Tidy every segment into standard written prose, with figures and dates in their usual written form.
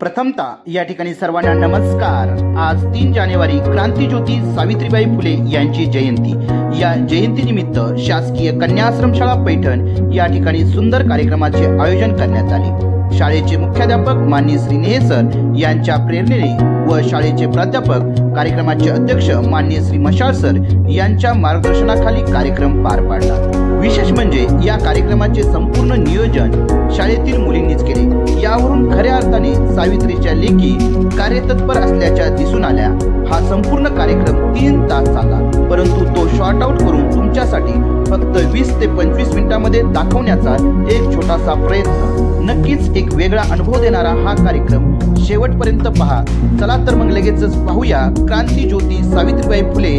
प्रथमतः या ठिकाणी सर्वांना नमस्कार। आज 3 जानेवारी क्रांतिज्योती सावित्रीबाई फुले यांची जयंती। या जयंतीनिमित्त शासकीय कन्याश्रमशाळा पैठण या ठिकाणी सुंदर कार्यक्रमाचे आयोजन करण्यात आले। शाळेचे मुख्याध्यापक माननीय श्री नेहे सर यांच्या प्रेरणेने व शाळेचे प्राध्यापक कार्यक्रमाचे अध्यक्ष माननीय श्री मशाळ सर यांच्या मार्गदर्शनाखाली कार्यक्रम पार पडला। विशेष म्हणजे या कार्यक्रमाचे संपूर्ण नियोजन शाळेतील मुलींनीच केले। यावरून खऱ्या अर्थाने सावित्रीच्या लेखी कार्यतत्पर असल्याच्या दिसून आल्या। हा संपूर्ण कार्यक्रम 3 तास चालला, परंतु तो शॉर्ट आउट करून तुमच्यासाठी फक्त 20 ते 25 मिनिटांमध्ये दाखवण्याचा एक छोटासा प्रयत्न। नक्कीच एक वेगळा अनुभव देणारा हा कार्यक्रम शेवटपर्यंत पहा। चला तर मग लगेचच पाहूया क्रांतिज्योती सावित्रीबाई फुले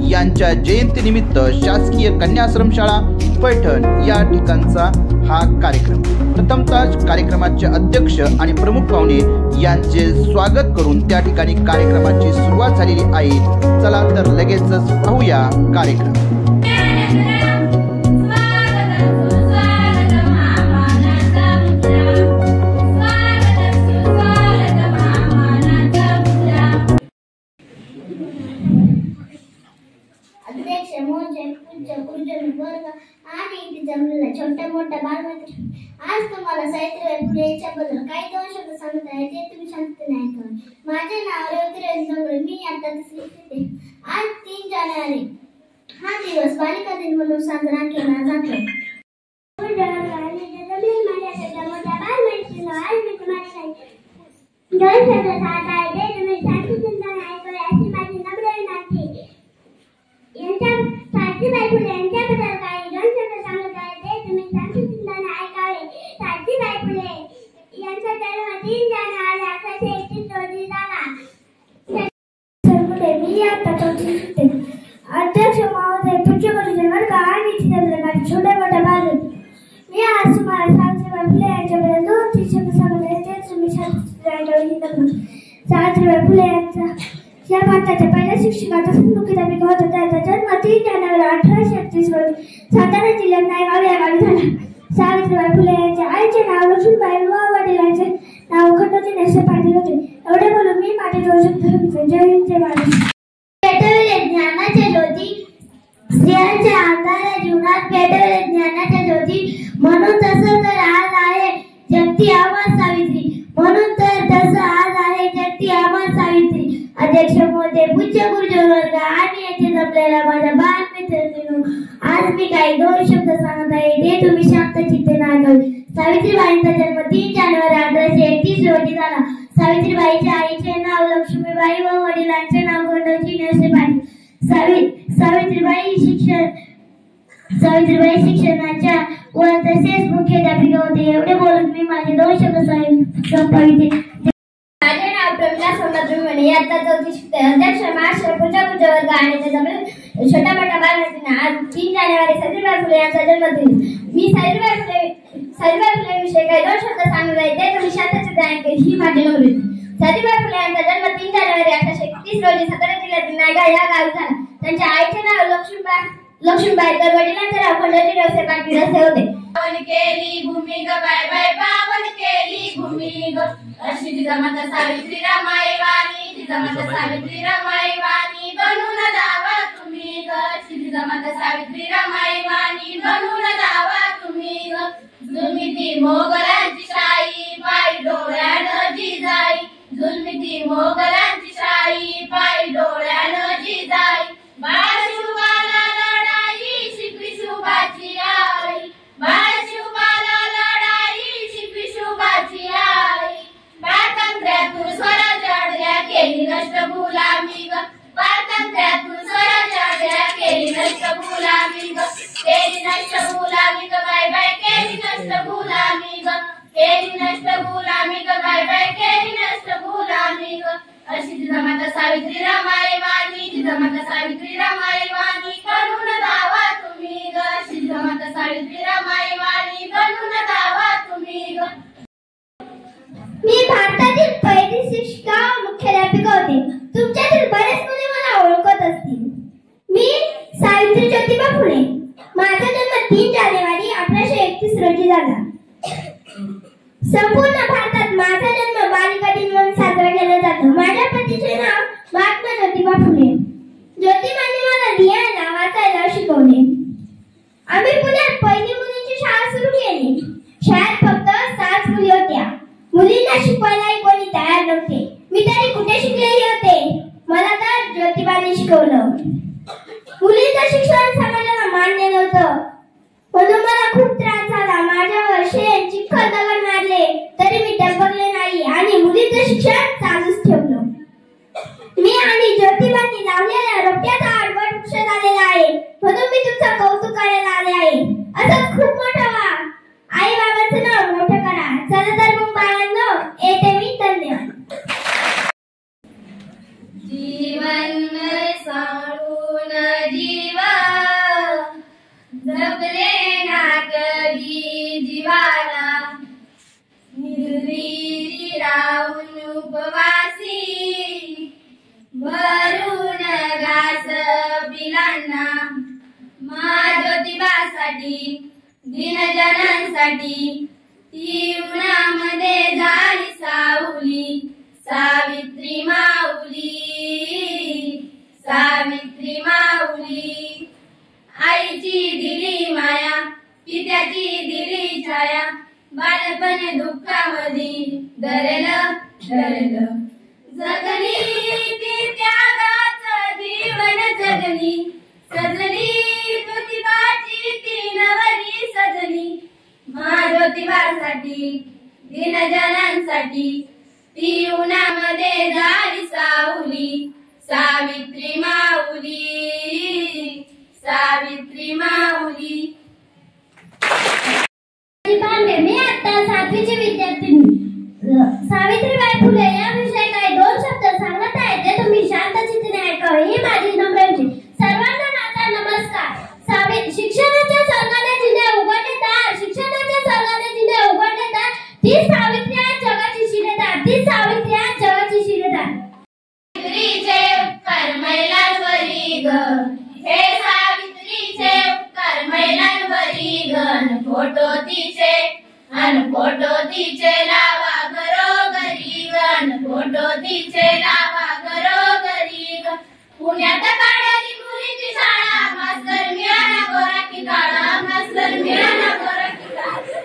यांच्या जयंतीनिमित्त शासकीय कन्याश्रमशाळा पैठण या ठिकाणचा हा कार्यक्रम। प्रथमतः कार्यक्रमाचे अध्यक्ष आणि प्रमुख पाहुणे यांचे स्वागत करून त्या ठिकाणी कार्यक्रमाची सुरुवात झालेली आहे। चला तर लगेचच पाहूया कार्यक्रम। छोट्या मोठ्या बालमित्र, आज तुम्हाला सावित्रीबाई फुले यांच्याबद्दल काही 2 शब्द सांगत आहे ते तुम्ही शांततेने ऐकावे। माझे नाव रेवती रवींद्र, मी आता 3री शिकते। आज 3 जानेवारी हा दिवस बालिका दिन म्हणून साजरा केला जातो। सावित्रीबाई फुले यांच्याबद्दल काही 2 शब्द सांगत आहे ते तुम्ही शांततेने ऐकावे। सावित्रीबाई फुले यांचा जन्म 3 जानेवारी 1831 रोजी झाला। मी आता 4री शिकते। अध्यक्ष महोदय, पूज्य गुरुजन वर्ग आणि छोट्या मोठ्या बालमित्र, मी आज तुम्हाला सावित्रीबाई फुले यांच्याबद्दल 2-3 शब्द सांगत आहे ते तुम्ही शांततेने ऐकावे। सावित्रीबाई फुले यांचा या भारताच्या पहिल्या शिक्षिका तसेच मुख्याध्यापिका होत्या। त्यांचा जन्म 3 जानेवारी 1836 रोजी सातारा जिल्ह्यात नायगाव या गावी झाला। सावित्रीबाई फुले यांच्या आईचे नाव लक्ष्मीबाई व वडिलांचे नाव खंडोजी नेसे पाटील होते। एवढे बोलून मी माझे 2 शब्द सांगितले। जय हिंद, जय महाराष्ट्र। पेटवले ज्ञानाच्या ज्योती, स्त्रियांच्या अंधाऱ्या जीवनात पेटवले ज्ञानाच्या ज्योती, म्हणून तसं तर आज आहे जगती अमर सावित्री, म्हणून तर तसं आज आहे जगती अमर सावित्री। अध्यक्ष महोदय, पूज्य गुरुजन वर्ग आणि येथे जमलेला माझ्या बालमित्रांनो, आज मी काही 2 शब्द सांगत आहे ते तुम्ही शांत चित्तेने ऐकावे। सावित्रीबाईंचा जन्म 3 जानेवारी 1831 रोजी झाला। सावित्रीबाईच्या आईचे नाव लक्ष्मीबाई व वडिलांचे नाव खंडोजी नेसे पाटील। सावित्रीबाई शिक्षणाच्या व तसेच मुख्याध्यापिका होते। एवढे बोलून मी माझे 2 शब्द संपविते। माझे नाव प्रमिला सोमनाथ, आता 4री शिकते। अध्यक्ष महाराष्ट्र पूज्य गुरुजन वर्ग आणि छोट्या मोठ्या बालमित्रांनो, आज 3 जानेवारी सावित्रीबाई फुले यांचा जन्मदिन। मी सावित्रीबाई फुले विषयी काही 2 शब्द सांगत आहे ते तुम्ही शांततेने ऐकावे। ही माझी नोंद। सावित्रीबाई फुले यांचा जन्म 3 जानेवारी 1831 रोजी सातारा जिल्ह्यातील नायगाव या गावी झाला। त्यांच्या आईचे नाव लक्ष्मीबाई तर वडिलांचे नाव खंडोजी नेसे पाटील असे होते। पावन केली भूमी ग बाय बाय, पावन केली भूमी ग, अशी जिजामाता सावित्री रमाई वाणी, जिजामाता सावित्री रमाई वाणी, बनून दावा तुम्ही ग, अशी जिजामाता सावित्री रमाई वाणी, बनून दावा तुम्ही ग। जुलमी मोगलांची शाही, पाय डोळ्यानं जिजाई, जुलमी मोगलांची शाही, पाय डोळ्यानं जिजाई, बाळ शिवबाला लढाई शिकवी शिवबाची आई, बाळ शिवबाला लढाई शिकवी शिवबाची आई, पारतंत्र्यातून स्वराज्य अडल्या केली नष्ट गुलामी ग, पारतंत्र्यातून स्वराज्य अडल्या केली नष्ट गुलामी ग, केली नष्ट गुलामी ग बाय बाय, केली नष्ट गुलामी ग, केली नष्ट गुलामी ग बाय बाय, केली नष्ट गुलामी ग, अशी जिजामाता सावित्री रमाई वाणी, जिजामाता सावित्री रमाई वाणी, बनून दावा तुम्ही ग, अशी जिजामाता सावित्री रमाई वाणी, बनून दावा तुम्ही ग। मी भारतातील पहिली शिक्षिका मुख्याध्यापिका होते। तुमच्यातील बरेच मुले मला ओळखत असतील। मी सावित्री ज्योतिबा फुले। माझा जन्म 3 जानेवारी 1831 रोजी झाला। संपूर्ण भारतात माझा जन्म बालिका दिन महात्मा ज्योतिबा फुले. ज्योतिबांनी मला लिहायला वाचायला शिकवले. आम्ही पुण्यात पहिली मुलींची शाळा सुरू केली. शाळेत फक्त 6 मुली होत्या. मुलींना शिकवायला कोणी तयार नव्हते. मी तरी कुठे शिकलेली होते. मला तर ज्योतिबांनी शिकवलं. मुलींचं शिक्षण समाजाला मान्य नव्हतं म्हणून मला खूप त्रास झाला. माझ्यावर शेण चिखल दगड मारले तरी मी डबकले नाही आणि मुलींचं शिक्षण चालूच ठेवलं. मी आणि ज्योतिबांनी लावलेल्या रोपट्याचा आडवट वृक्ष झालेला आहे म्हणून मी तुमचं कौतुक करायला आले आहे. असंच खूप मोठं व्हा. आई बाबांचं नाव मोठं करा. चला तर मग बाळांनो, येते मी. धन्यवाद. जीवन सांडून जीवा जगले ना कधी जीवाला निर्विरी राहून उपवासी भरून घास पिलांना मा ज्योतिबासाठी दिनजनांसाठी ती उन्हामध्ये झाली सावली सावित्री माऊली सावित्री माऊली. आईची दिली माया पित्याची दिली छाया बालपण दुःखामध्ये दरलं दरलं जगली ती त्यागाचं जीवन जगली सजली ज्योतिबाची ती नवरी सजली मा ज्योतिबासाठी दिनजनांसाठी ती उन्हामध्ये झाली सावली सावित्री माऊली सावित्री माऊली. मी आता 7वीची विद्यार्थिनी. सावित्रीबाई फुले या विषयी काही 2 शब्द सांगत आहे ते तुम्ही शांत चित्ताने ऐकावे ही माझी नम्र विनंती. सर्वांना माझा नमस्कार. शिक्षणाच्या संघाने जिने उघडले दार शिक्षणाच्या संघाने जिने उघडले दार ती सावित्री आज जगाची शिलेदार ती सावित्री आज जगाची शिलेदार. सावित्रीचे उपकार महिलांवरी ग हे सावित्रीचे उपकार महिलांवरी गण फोटो तिचे लावा घरोघरी गण फोटो तिचे लावा घरोघरी ग. पुण्यात काढली मुलींची शाळा मास्तर मिळाला गोरा की काळा मास्तर मिळाला गोरा की काळा.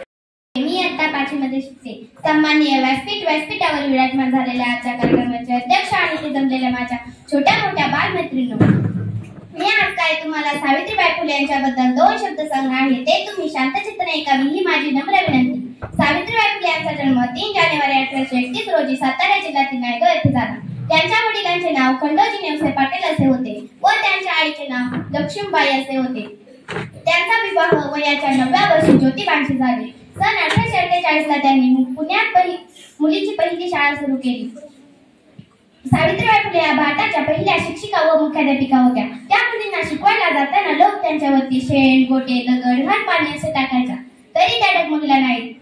मी आता 5वी मध्ये शिकते. सन्माननीय व्यासपीठावर विराजमान झालेल्या आजच्या कार्यक्रमाचे अध्यक्ष आणि ते जमलेल्या माझ्या छोट्या मोठ्या बालमैत्रिणींनो, मी आज काय तुम्हाला सावित्रीबाई फुले यांच्याबद्दल 2 शब्द सांगणार आहे ते तुम्ही शांतचित्ताने ऐकावे ही माझी नम्र विनंती. सावित्रीबाई फुले यांचा जन्म 3 जानेवारी 1831 रोजी सातारा जिल्ह्यातील नायगाव येथे झाला. त्यांच्या वडिलांचे नाव खंडोजी नेवसे पाटील असे होते व त्यांच्या आईचे नाव लक्ष्मीबाई असे होते. त्यांचा विवाह वयाच्या 9व्या वर्षी ज्योतिबांशी झाले. सन 1848 ला त्यांनी पुण्यात मुलीची पहिली शाळा सुरू केली. सावित्रीबाई फुले या भारताच्या पहिल्या शिक्षिका व मुख्याध्यापिका होत्या. त्या मुलींना शिकवायला जाताना लोक त्यांच्यावरती शेण गोटे दगड घाण पाणी असे टाकायचा तरी त्या डगमगल्या नाहीत.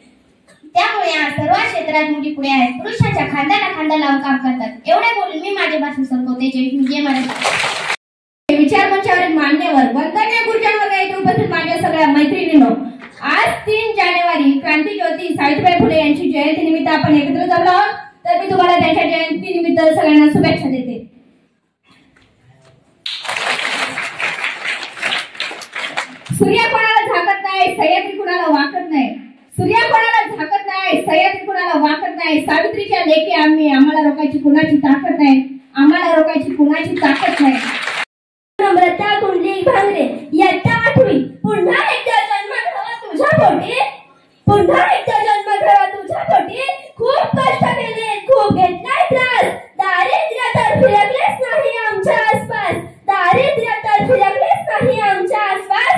त्यामुळे या सर्व क्षेत्रात मुली पुढे आहेत. पुरुषांच्या खांद्याला खांदा लावून काम करतात. एवढे बोलून मी माझे भाषण संपवते. जय महाराष्ट्र. विचार मंचावरील मान्यवर वंदनीय गुरुजन येथे उपस्थित माझ्या सगळ्या मैत्रिणींनो, आज 3 जानेवारी क्रांतीज्योती सावित्रीबाई फुले यांची जयंती निमित्त आपण एकत्र जमलो आहोत. तर मी तुम्हाला त्यांच्या जयंती निमित्त सगळ्यांना शुभेच्छा देते. सूर्य कोणाला झाकत नाही सह्याद्री कुणाला वाकत नाही. सूर्य कोणाला झाकत नाही सह्याद्री कुणाला वाकत नाही. सावित्रीच्या लेखी आम्हाला रोकायची कुणाची ताकद नाही. आम्हाला रोकायची कुणाची ताकद नाही. नम्रता कुंडली भांगरे इयत्ता 8वी. पुन्हा एकदा जन्म घ्यावा तुझ्या पोटी. पुन्हा एकदा जन्म घ्यावा तुझ्या पोटी. खूप कष्ट केले खूप घेतलाय त्रास. दारिद्र्य तर फिरकलेच नाही आमच्या आसपास. दारिद्र्य तर फिरकलेच नाही आमच्या आसपास.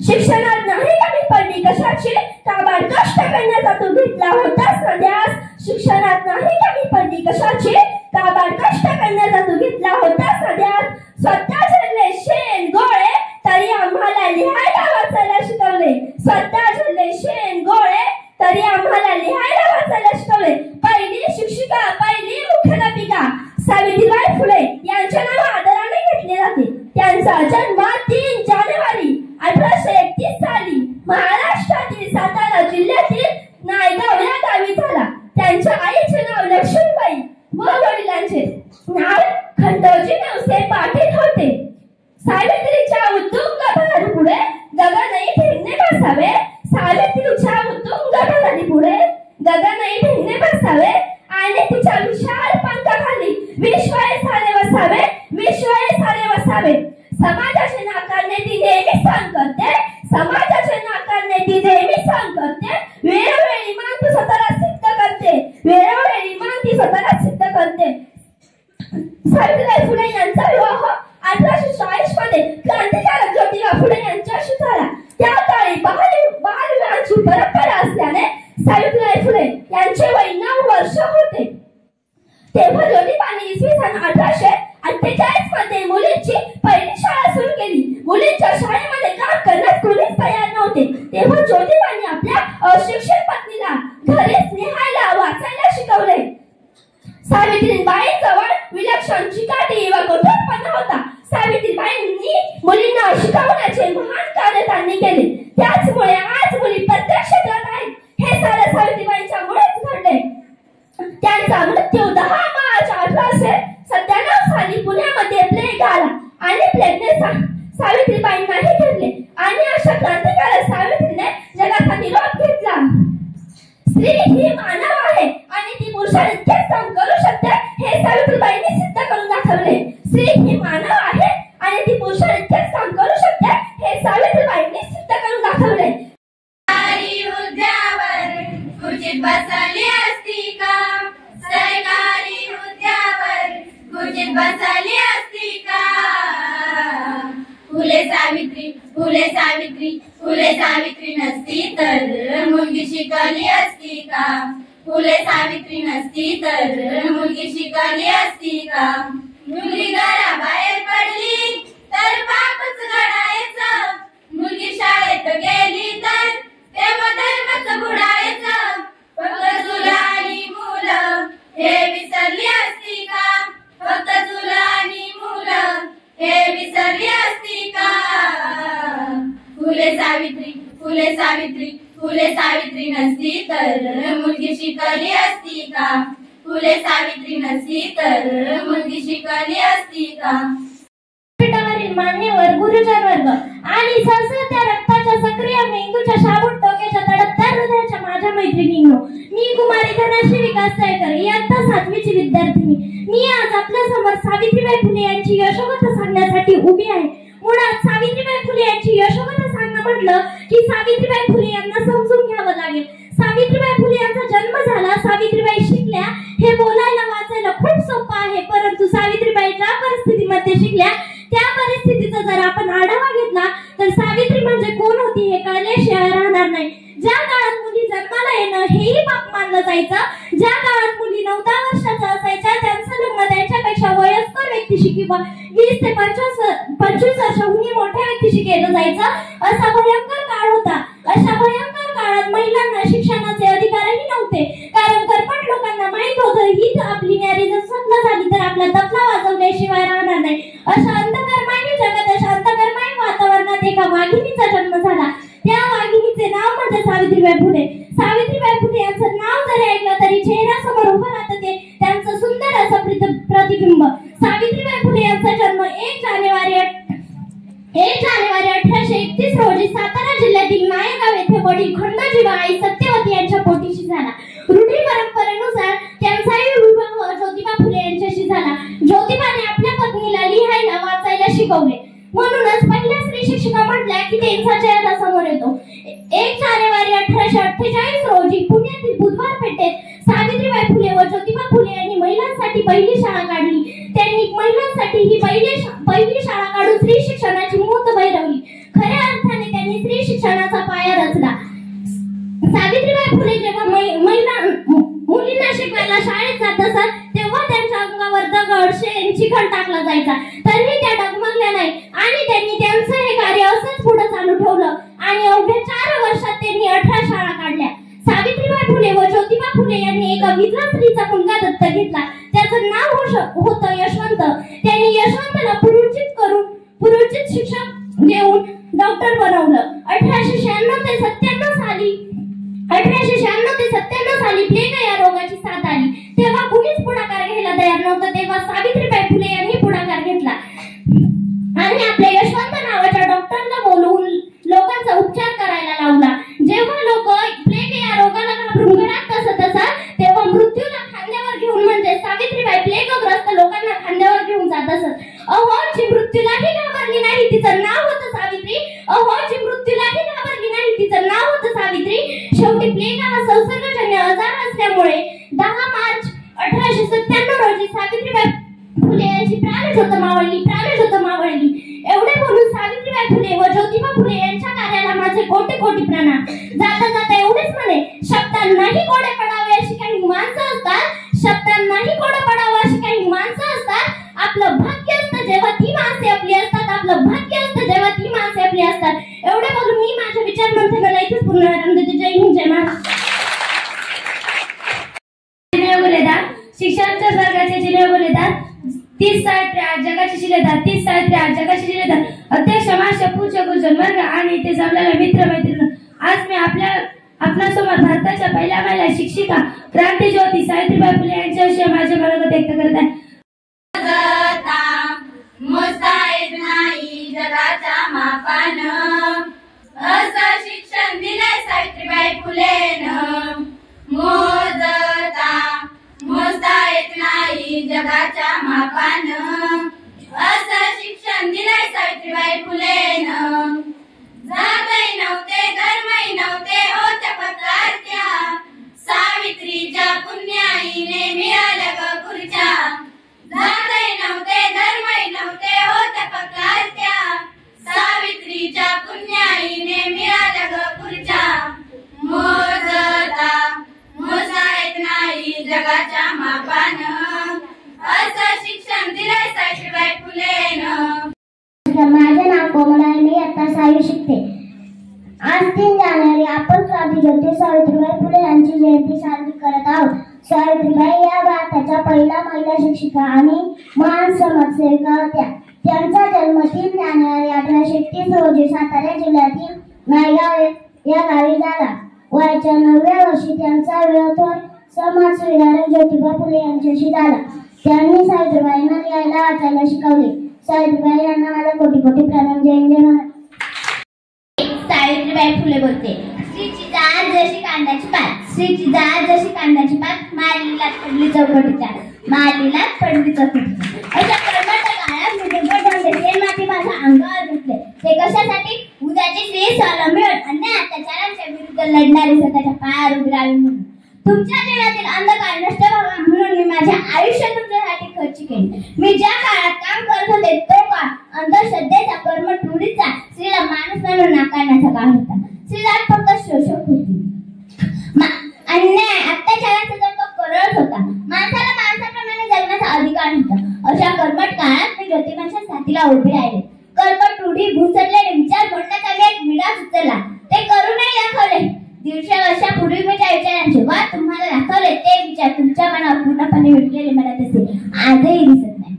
शिक्षणात नाही कमी पडली कशाची काबाड कष्ट करण्याचा तू घेतला होतास ना ध्यास. शिक्षणात नाही कमी पडली कशाची काबाड कष्ट करण्याचा तू घेतला होतास ना ध्यास. स्वतः झेलले शेण गोळे तरी आम्हाला लिहायला वाचायला शिकवले. स्वतः झेलले शेण गोळे तरी आम्हाला लिहायला वाचायला शिकवले. पहिली शिक्षिका पहिली मुख्याध्यापिका सावित्रीबाई फुले यांचे नाव आदराने घेतले जाते. त्यांचा जन्म 3 जानेवारी 1831 साली महाराष्ट्रातील सातारा जिल्ह्यातील नायगाव या गावी झाला. त्यांच्या आईचे नाव लक्ष्मीबाई व वडिलांचे नाव सावित्रीबाई फुले यांचा विवाह 1840 मध्ये क्रांतिकारक ज्योतिबा फुले यांच्याशी झाला. त्या काळी बालविवाहाची परंपरा असल्याने सावित्रीबाई फुले यांचे वय 9 वर्ष होते. तेव्हा ज्योतिबांनी इसवी सन 1848 मध्ये मुलींची पहिली शाळा सुरू केली. मुलींच्या शाळेमध्ये काम करण्यास कोणीच तयार नव्हते. तेव्हा ज्योतिबांनी आपल्या अशिक्षित पत्नीला घरीच लिहायला वाचायला शिकवले. सावित्रीबाई जवळ विलक्षण चिकाटी व कठोरपणा होता. सावित्रीबाईंनी मुलींना शिकवण्याचे महान कार्य त्यांनी केले. त्याचमुळे आज मुली प्रत्येक क्षेत्रात आहेत. हे सारे सावित्रीबाईंच्या मुळेच घडले. त्यांचा मृत्यू 10 मार्च 1897 साली पुण्यामध्ये प्लेग आला आणि प्लेगने सावित्रीबाईंनाही घेतले आणि अशा क्रांतिकारक सावित्रीने जगाचा निरोप घेतला. स्त्री ही मानव आहे आणि ती पुरुषाइतकेच काम करू शकते हे सावित्रीबाईंनी सिद्ध करून दाखवले. स्त्री ही मानव आहे आणि ती पुरुषाइतकेच काम करू शकते हे सावित्रीबाईंनी सिद्ध करून दाखवले. खुर्चीत बसली असती का सरकारी हुद्द्यावर, खुर्चीत बसली असती का. फुले सावित्री फुले सावित्री फुले सावित्री नसती तर मुलगी शिकली असती का. फुले सावित्री नसती तर मुलगी शिकली असती का. मुलगी घराबाहेर पडली तर पापच घडायचं. मुलगी शाळेत गेली तर तेव्हा धर्मच बुडायचं. फक्त चुला आणि मुलं हे विसरली असती का. फक्त चुला आणि मुलं हे विसरली असती का. फुले सावित्री फुले सावित्री फुले सावित्री नसती तर मुलगी शिकली असती का. फुले सावित्री नसती तर मुलगी शिकली असती का. पीठावरील मान्यवर गुरुजन वर्ग आणि सहस्रत्या रक्ताच्या सक्रिय मेंदूच्या शाबूत डोक्याच्या तडकदार हृदयाच्या माझ्या मैत्रिणींनो, मी कुमारी धनश्री विकास सायकर, इयत्ता 7वीची विद्यार्थिनी. मी आज आपल्या समोर सावित्रीबाई फुले यांची यशोगाथा सांगण्यासाठी उभी आहे. मुळात सावित्रीबाई फुले यांची यशोगाथा सांगणं म्हटलं की सावित्रीबाई फुले यांना समजून घ्यावं लागेल. सावित्रीबाई फुले यांचा जन्म झाला, सावित्रीबाई शिकल्या, हे बोलायला वाचायला खूप सोपं आहे. परंतु सावित्रीबाई ज्या परिस्थितीमध्ये शिकल्या त्या परिस्थितीचा जर आपण आढावा घेतला तर सावित्री म्हणजे कोण होती हे कळल्याशिवाय राहणार नाही. ज्या काळात मुली जन्माला येणं हेही पाप मानलं जायचं, ज्या काळात मुली 9-10 वर्षाच्या असायच्या त्यांचं लग्न त्यांच्यापेक्षा वयस्कर व्यक्तीशी किंवा 20 ते 25 वर्षांहून मोठ्या व्यक्तीशी केलं जायचं, असा भयंकर काळ होता. अशा भयंकर काळात महिलांना शिक्षणाचे अधिकारही नव्हते. कारण कर्मठ लोकांना माहित होतं ही आपली न्यारी जर स्वप्न झाली तर आपला तबला वाजवल्याशिवाय राहणार नाही. अशा अंधकर्माने जगात, अशा अंधकर्माने वातावरणात एका वाघिणीचा जन्म झाला. त्या वाघिणीचे नाव म्हणजे सावित्रीबाई फुले. सावित्रीबाई फुले यांचं नाव जरी ऐकलं तरी चेहऱ्यासमोर उभं राहतं ते त्यांचं सुंदर असं प्रतिबिंब. सावित्रीबाई फुले यांचा जन्म 1 जानेवारी 1831 रोजी सातारा जिल्ह्यातील नायगाव येथे वडील खंडोजी व आई सत्यवती यांच्या पोटीशी झाला. रूढी परंपरेनुसार त्यांचाही विवाह ज्योतिबा फुले यांच्याशी झाला. ज्योतिबाने आपल्या पत्नीला लिहायला वाचायला शिकवले. म्हणूनच पहिल्या स्त्री शिक्षिका म्हटल्या की त्यांचा चेहरा समोर येतो. 1 जानेवारी 1848 रोजी पुण्यातील बुधवार पेठेत सावित्रीबाई फुले व ज्योतिबा फुले यांनी महिलांसाठी पहिली शाळा काढली. त्यांनी महिलांसाठी ही पहिली शाळा काढून स्त्री शिक्षणाची मूर्त बहिरवली. खऱ्या अर्थाने त्यांनी स्त्री शिक्षणाचा पाया रचला. सावित्रीबाई फुले जेव्हा मुलींना शिकवायला शाळेत जात असत तेव्हा त्यांच्या अंगावर दगड, शेण, चिखल टाकला जायचा, तरीही त्या डगमगल्या नाही आणि त्यांनी त्यांचं हे कार्य असंच पुढे चालू ठेवलं आणि अवघ्या 4 वर्षात त्यांनी 18 शाळा काढल्या. सावित्रीबाई फुले व ज्योतिबा फुले यांनी एका विधवा स्त्रीचा मुलगा दत्तक घेतला. त्याचं नाव होतं यशवंत. त्यांनी यशवंतला पुरुषित शिक्षण देऊन डॉक्टर बनवलं. 1896 ते 97 साली प्लेग या रोगाची साथ आली. तेव्हा कुणीच पुढाकार घ्यायला तयार नव्हतं. तेव्हा सावित्रीबाई फुले यांनी पुढाकार घेतला आणि आपल्या यशवंत नावाच्या डॉक्टरला बोलवून लोकांचा उपचार करायला लावला. जेव्हा लोक प्लेग या रोगाला घाबरून घरात बसत असत तेव्हा मृत्यूला खांद्यावर घेऊन म्हणजे सावित्रीबाई प्लेगग्रस्त लोकांना खांद्यावर घेऊन जात असत. अहो, जी मृत्यूलाही घाबरली नाही तिचं नाव होतं सावित्री. अहो, जी मृत्यूलाही घाबरली नाही तिचं नाव होतं सावित्री. शेवटी प्लेग हा संसर्गजन्य आजार असल्यामुळे 10 मार्च 1897 रोजी सावित्रीबाई फुले यांची प्राणज्योत मावळली एवढे बोलून सावित्रीबाई फुले व ज्योतिबा फुले यांच्या कार्याला माझे कोटी कोटी प्रणाम. जाता जाता एवढेच म्हणे, शब्दांनाही कोडे पडावे अशी काही माणसं असतात. आपलं भाग्य असतं जेव्हा ती माणसे आपली असतात. एवढे बोलून मी माझे विचार म्हणते, मला इथेच पूर्ण आराम देते. जय हिंद, जय महाराष्ट्र. शिक्षणाच्या स्वर्गाचे जिल्हे बोलतात 30 साहित्य जगाचे शिलेदार अध्यक्ष महाशय पूज्य गुरुजन वर्ग आणि इथे जमलेले मित्र मैत्रिणी, आज मी आपल्यासमोर भारताच्या पहिल्या महिला शिक्षिका क्रांतीज्योती सावित्रीबाई फुले यांच्याविषयी माझे मनोगत व्यक्त करत आहे. मोजता येत नाही जगाच्या मापानं, असं शिक्षण दिलंय सावित्रीबाई फुलेनं. मोजता येत नाही जगाच्या मापानं, असं शिक्षण दिलंय सावित्रीबाई फुलेनं. जातही नव्हते धर्मही नव्हते होत्या पत्रार्त्या, सावित्रीच्या पुण्याईने मिळाल्या ग खुर्च्या. जातही नव्हते धर्मही नव्हते होत्या पत्रार्त्या, सावित्रीच्या पुण्याईने मिळाल्या ग खुर्च्या. मोजता येत नाही जगाच्या मापानं, असं शिक्षण दिलंय सावित्रीबाई फुलेनं. माझे नाव कोमल आहे, मी आता 6वी शिकते. आज 3 जानेवारी आपण क्रांतीज्योती सावित्रीबाई फुले यांची जयंती साजरी करत आहोत. सावित्रीबाई या भारताच्या पहिल्या महिला शिक्षिका आणि महान समाजसेविका होत्या. त्यांचा जन्म 3 जानेवारी 1830 रोजी सातारा जिल्ह्यातील नायगाव या गावी झाला. वयाच्या 9व्या वर्षी त्यांचा विवाह समाजसुधारक ज्योतिबा फुले यांच्याशी झाला. त्यांनी सावित्रीबाईंना लिहायला वाचायला शिकवले. सावित्रीबाई यांना माझा कोटी कोटी प्रणाम. जय हिंद, जय महाराष्ट्र. सावित्रीबाई फुले बोलते. स्त्रीची जात जशी कांद्याची पात, मारलीला पडली चौकटीच्या. अशा कर्मठ काळात मी माती माझ्या अंगावर घेतले. ते कशासाठी? उद्याची स्त्री स्वावलंबी अन्याय अत्याचारांच्या विरुद्ध लढणारी स्वतःच्या पायावर उभी राहावी म्हणून. तुमच्या जीवनातील अंधकार नष्ट व्हावा म्हणून मी माझे आयुष्य तुमच्यासाठी खर्च केले. मी ज्या काळात काम करत होते तो काळ अंधश्रद्धेचा, कर्मठ रूढीचा, स्त्रीला माणूस म्हणून नाकारण्याचा काळ होता. स्त्रीला फक्त शोषक होती. अन्याय अत्याचाराचा जर तो करत होता. माणसाला माणसाप्रमाणे जगण्याचा अधिकार होता. अशा कर्मठ काळात मी ज्योतिबांच्या साथीला उभे राहिले. कर्मठ रूढी घुसडलेले विचार बोलण्याचा मी एक विडा सुचला. ते करूनही दाखवले. 150 वर्षापूर्वी मी ज्या विचारांचे वाद तुम्हाला दाखवले ते विचार तुमच्या मनावर पूर्णपणे विटलेले मला तसे आजही दिसत नाही.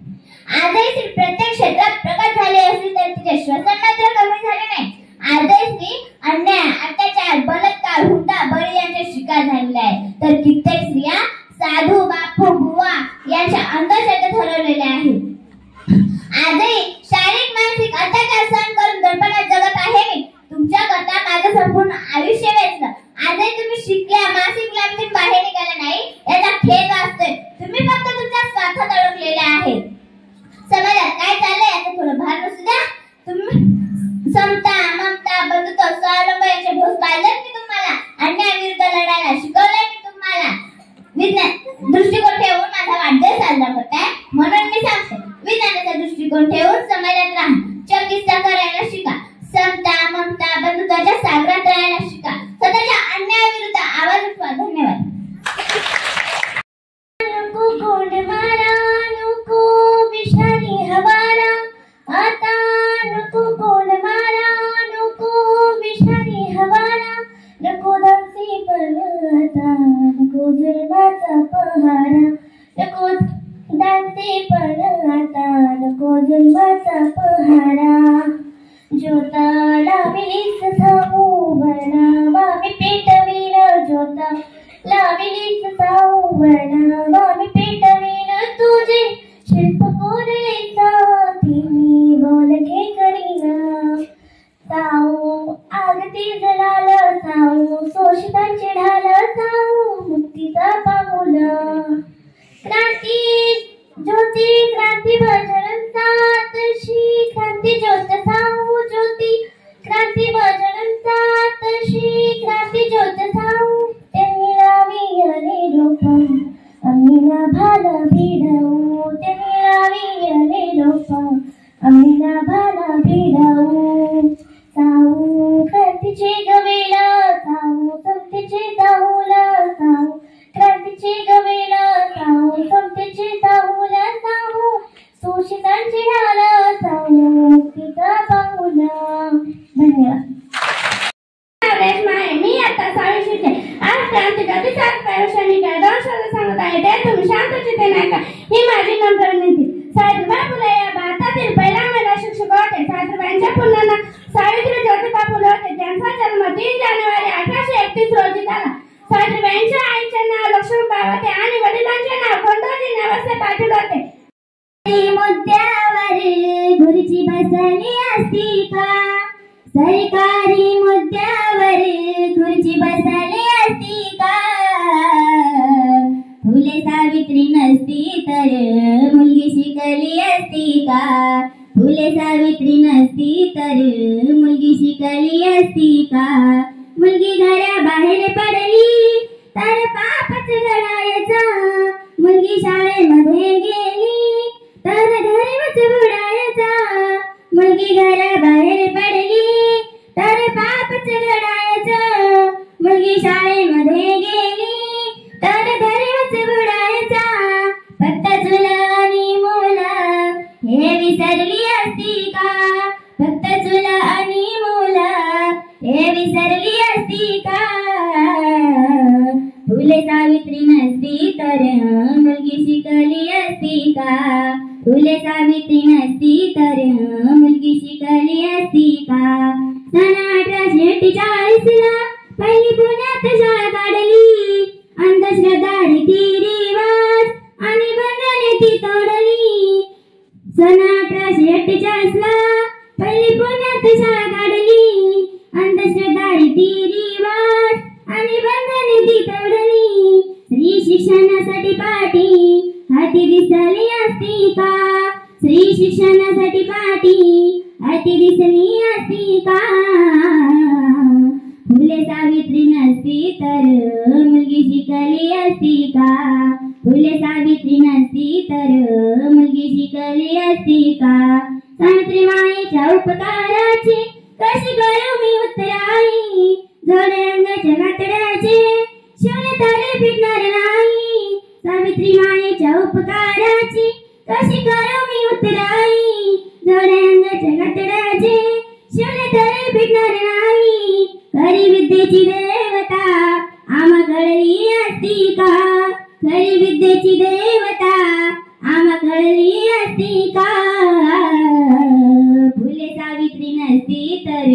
आजही स्त्री प्रत्येक क्षेत्रात प्रकट झाली असली तरी तिचे श्वसन मात्र कमी झाले नाही. आजही स्त्री अन्याय, अत्याचार, बलात्कार, हुंडा, बळी यांचे शिकार झालेले आहे. तर कित्येक स्त्रिया साधू, बापू, बुवा यांच्या अंधश्रद्धेत हरवलेल्या आहेत. आजही शारीरिक, मानसिक अत्याचार सहन करून दडपणात जगत आहे मी. तुमच्याकरता माझं संपूर्ण आयुष्य वेचलं. आजही तुम्ही शिकल्या, मानसिक गुलामीतून बाहेर निघाला नाही याचा खेद वाटतोय. तुम्ही फक्त तुमच्या स्वार्थात अडकलेले आहे. समाजात काय चाललंय याचं थोडं भान असू द्या. तुम्ही समता, ममता, बंधुत्व, स्वावलंब याचे ढोस पाहिलेत की तुम्हाला. अन्यायाविरुद्ध लढायला शिकवलंय की तुम्हाला. विज्ञान दृष्टिकोन ठेवून माझा वाढदिवस साजरा करताय म्हणून मी सांगते, विज्ञानाचा दृष्टिकोन ठेवून समाजात राहा. चकिस्ता करायला शिका. समता, ममता, बंधुत्वाच्या सागरात राहायला शिका. स्वतःच्या अन्यायाविरुद्ध आवाज उठवा. धन्यवाद. नको कोण मारा, नको विषारी हवाला. आता नको कोण मारा, नको विषारी हवाला. नको दासी पण आता, नको जुलमाचा पहारा. नको दासी पण आता, नको जुलमाचा पहारा. ज्योता लाविलीस साऊ वनावा मी पेटवीन. ज्योता लाविलीस साऊ वनावा मी पेटवीन. तुझे शिल्प कोरेचा तिनी बोलके करीना. साऊ आगती जलाल, साऊ शोषितांचे ढाल, साऊ मुक्तीचा पाऊल. क्रांती ज्योती क्रांती भजन सातशी, क्रांती ज्योत साऊ ज्योती क्रांती भजन सातशी, क्रांती ज्योत साऊ. त्यांनी लावी हरे रूप आम्ही ना भाला भिडवू. त्यांनी लावी तुझी ते नाही का ही माझी नम्र विनंती. सावित्रीबाई फुले या भारतातील पहिल्या महिला शिक्षक होते. सावित्रीबाईंच्या पुन्हा सावित्री ज्योतिबा फुले होते, ज्यांचा जन्म 3 जानेवारी 1831 रोजी झाला. सावित्रीबाईंच्या आईचे नाव लक्ष्मीबाई होते आणि वडिलांचे नाव खंडोजी नेवसे पाटील होते. मुद्द्यावर खुर्ची बसली असती का, सरकारी मुद्द्यावर खुर्ची बसली असती का, फुले सावित्री नसती तर मुलगी शिकली असती का, फुले सावित्री नसती तर मुलगी शिकली असती का, मुलगी घराबाहेर पडली तर पापच घडायचा, मुलगी शाळेमध्ये गेली तर धर्मच बुडायचा, मुलगी घराबाहेर पडली तर पापच घडायचा, मुलगी शाळेमध्ये गेली तर धर्मच बुडायचा, फक्त चुला आणि मुलं हे विसरली असती का, फक्त चुला आणि मुलं हे विसरली असती का, फुले सावित्री नसती तर मुलगी शिकली असती का, फुले सावित्री नसती तर मुलगी शिकली असती का. सन 1848 पहिली पुण्यात शाळा काढली, अंधश्रद्धा रीतिरिवाज आणि बंधने ती तोडली. सन 1848 पहिली पुण्यात शाळा काढली, अंधश्रद्धा रीतिरिवाज आणि बंधने ती तोडली. स्त्री शिक्षणासाठी पाठी हाती दिसली असती का, स्त्री शिक्षणासाठी पाठी हाती दिसली असती का, फुले सावित्री नसती तर मुलगी शिकली असती का, फुले सावित्री नसती तर मुलगी शिकली असती का. सावित्रीबाईंच्या उपकाराची कशी करू मी उत्तराई, जोडे अंगाच्या कातड्याचे शिवणे तारे फिरणार नाही. सावित्रीबाईंच्या उपकाराची कशी करू मी उत्तराई, जोडे अंगाच्या कातड्याचे शिवणे तारे फिरणार नाही. खरी विद्येची देवता आम्हा कळली असती का, खरी विद्येची देवता आम्हा कळली असती का, फुले सावित्री नसती तर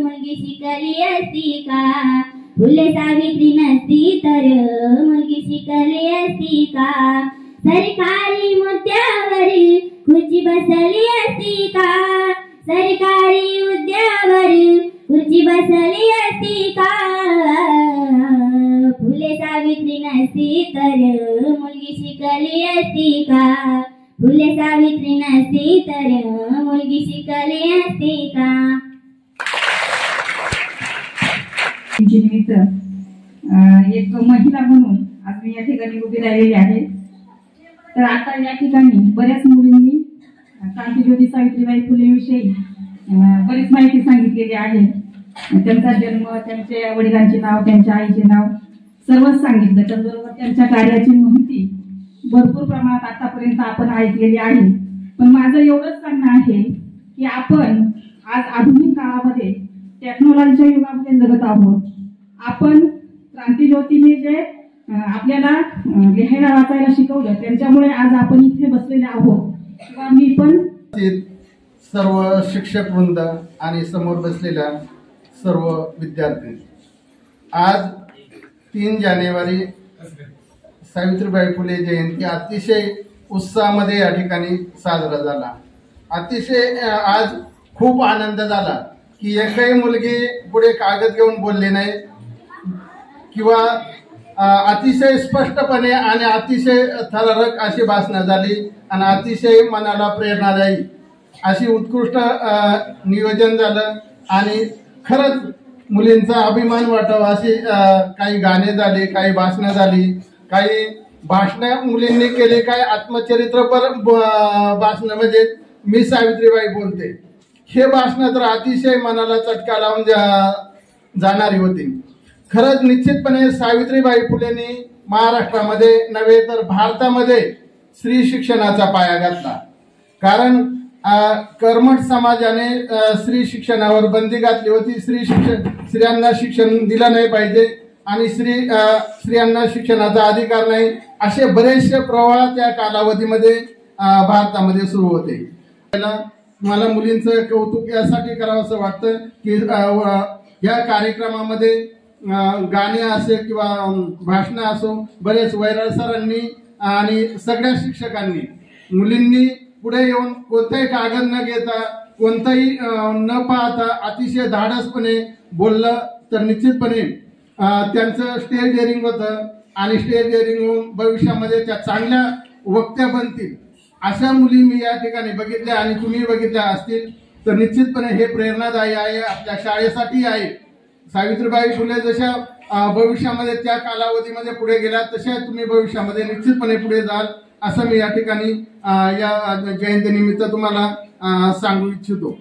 मुलगी शिकली असती का, फुले सावित्री नसती तर मुलगी शिकली असती का. सरकारी मुद्द्यावर खुर्ची बसली असती का, सरकारी मुद्द्यावर खुर्ची बसली असती का, फुले सावित्री नसती तर मुलगी शिकली असती का, फुले सावित्री नसती तर मुलगी शिकली असती का. निमित्त एक महिला म्हणून आज मी या ठिकाणी उभी राहिलेली आहे. तर आता या ठिकाणी बऱ्याच मुलींनी क्रांतीज्योती सावित्रीबाई फुले विषयी बरीच माहिती सांगितलेली आहे. त्यांचा जन्म, त्यांच्या वडिलांचे नाव, त्यांच्या आईचे नाव सर्वच सांगितलं. त्याचबरोबर त्यांच्या कार्याची माहिती भरपूर प्रमाणात आतापर्यंत आपण ऐकलेली आहे. पण माझं एवढंच सांगणं आहे की आपण आज आधुनिक काळामध्ये टेक्नॉलॉजीच्या युगामध्ये जगत आहोत. आपण क्रांतीज्योतीने जे आपल्याला लिहायला वाचायला शिकवलं त्यांच्यामुळे आज आपण इथे बसलेले आहोत. किंवा मी पण सर्व शिक्षक वृंद आणि समोर बसलेल्या सर्व विद्यार्थी, आज 3 जानेवारी सावित्रीबाई फुले जयंती अतिशय उत्साहामध्ये या ठिकाणी साजरा झाला. अतिशय आज खूप आनंद झाला की एकही मुलगी पुढे कागद घेऊन बोलली नाही किंवा अतिशय स्पष्टपणे आणि अतिशय थरारक अशी भाषणं झाली आणि अतिशय मनाला प्रेरणादायी अशी उत्कृष्ट नियोजन झालं. आणि खरंच मुलींचा अभिमान वाटावा अशी काही गाणे झाले, काही भाषणं झाली, काही भाषणं मुलींनी केली, काही आत्मचरित्रपर भाषणं म्हणजे मी सावित्रीबाई बोलते हे भाषणं तर अतिशय मनाला चटका लावून जाणारी होती. खरंच निश्चितपणे सावित्रीबाई फुलेंनी महाराष्ट्रामध्ये नव्हे तर भारतामध्ये स्त्री शिक्षणाचा पाया घातला. कारण कर्मठ समाजाने स्त्री शिक्षणावर बंदी घातली होती. स्त्रियांना शिक्षण दिलं नाही पाहिजे आणि स्त्रियांना शिक्षणाचा अधिकार नाही, असे बरेचसे प्रवाह त्या कालावधीमध्ये भारतामध्ये सुरू होते. मला मुलींचं कौतुक यासाठी करावंसं वाटतं की या कार्यक्रमामध्ये गाणे असे किंवा भाषणं असो, बरेच वैराळ सरांनी आणि सगळ्या शिक्षकांनी मुलींनी पुढे येऊन कोणताही कागद न घेता, कोणताही न पाहता अतिशय धाडसपणे बोललं तर निश्चितपणे त्यांचं स्टेज डेअरिंग होतं आणि स्टेज डेअरिंग होऊन भविष्यामध्ये त्या चांगल्या वक्त्या बनतील अशा मुली मी या ठिकाणी बघितल्या आणि तुम्ही बघितल्या असतील. तर निश्चितपणे हे प्रेरणादायी आहे, आपल्या शाळेसाठी आहे. सावित्रीबाई फुले जशा भविष्यामध्ये त्या कालावधीमध्ये पुढे गेल्या तशा तुम्ही भविष्यामध्ये निश्चितपणे पुढे जाल असं मी या ठिकाणी या जयंतीनिमित्त तुम्हाला सांगू इच्छितो.